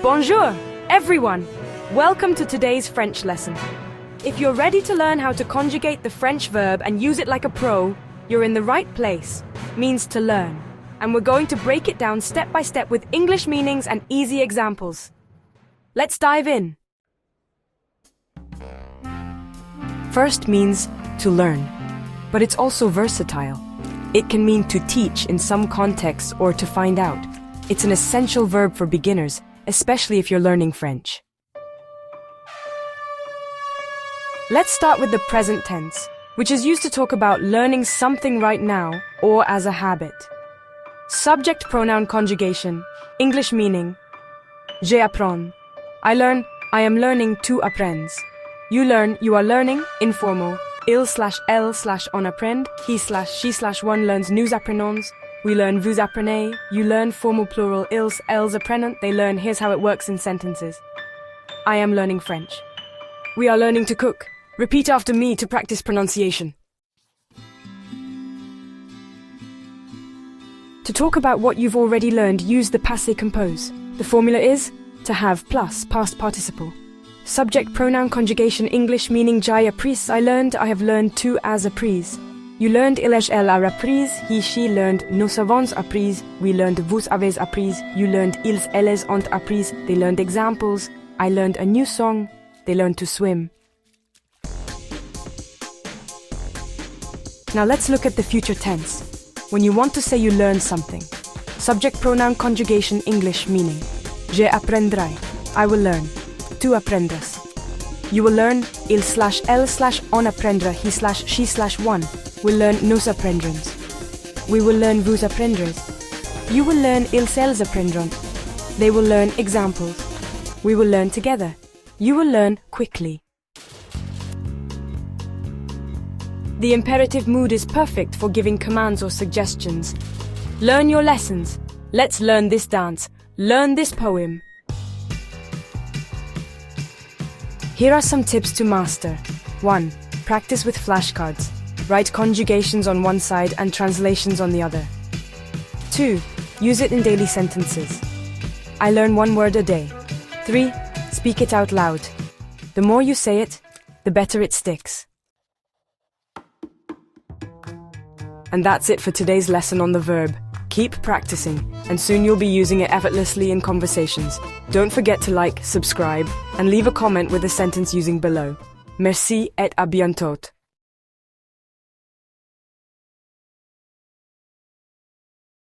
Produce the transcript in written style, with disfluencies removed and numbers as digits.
Bonjour, everyone! Welcome to today's French lesson. If you're ready to learn how to conjugate the French verb and use it like a pro, you're in the right place. Means to learn. And we're going to break it down step by step with English meanings and easy examples. Let's dive in. First means to learn, but it's also versatile. It can mean to teach in some contexts or to find out. It's an essential verb for beginners, especially if you're learning French. Let's start with the present tense, which is used to talk about learning something right now or as a habit. Subject pronoun conjugation, English meaning, j'apprends. I learn, I am learning to apprendre. You learn, you are learning, informal, il/elle/on apprend, he/she/one learns, nous apprenons. We learn, vous apprenez. You learn, formal plural, ils, elles apprennent. They learn, here's how it works in sentences. I am learning French. We are learning to cook. Repeat after me to practice pronunciation. To talk about what you've already learned, use the passé compose. The formula is to have plus past participle. Subject pronoun conjugation, English meaning j'ai appris, I learned, I have learned to as apprise. You learned, il, elle a appris, he, she learned, nous avons appris, we learned, vous avez appris, you learned, ils, elles ont appris, they learned examples, I learned a new song, they learned to swim. Now let's look at the future tense. When you want to say you learned something. Subject pronoun conjugation, English meaning, j'apprendrai, I will learn, tu apprendras. You will learn, il/elle/on apprendra, he/she/one will learn, nous apprendrons. We will learn, vous apprendrez. You will learn, ils, elles apprendront. They will learn examples. We will learn together. You will learn quickly. The imperative mood is perfect for giving commands or suggestions. Learn your lessons. Let's learn this dance. Learn this poem. Here are some tips to master. 1. Practice with flashcards. Write conjugations on one side and translations on the other. 2. Use it in daily sentences. I learn one word a day. 3. Speak it out loud. The more you say it, the better it sticks. And that's it for today's lesson on the verb. Keep practicing, and soon you'll be using it effortlessly in conversations. Don't forget to like, subscribe, and leave a comment with a sentence using below. Merci et à bientôt.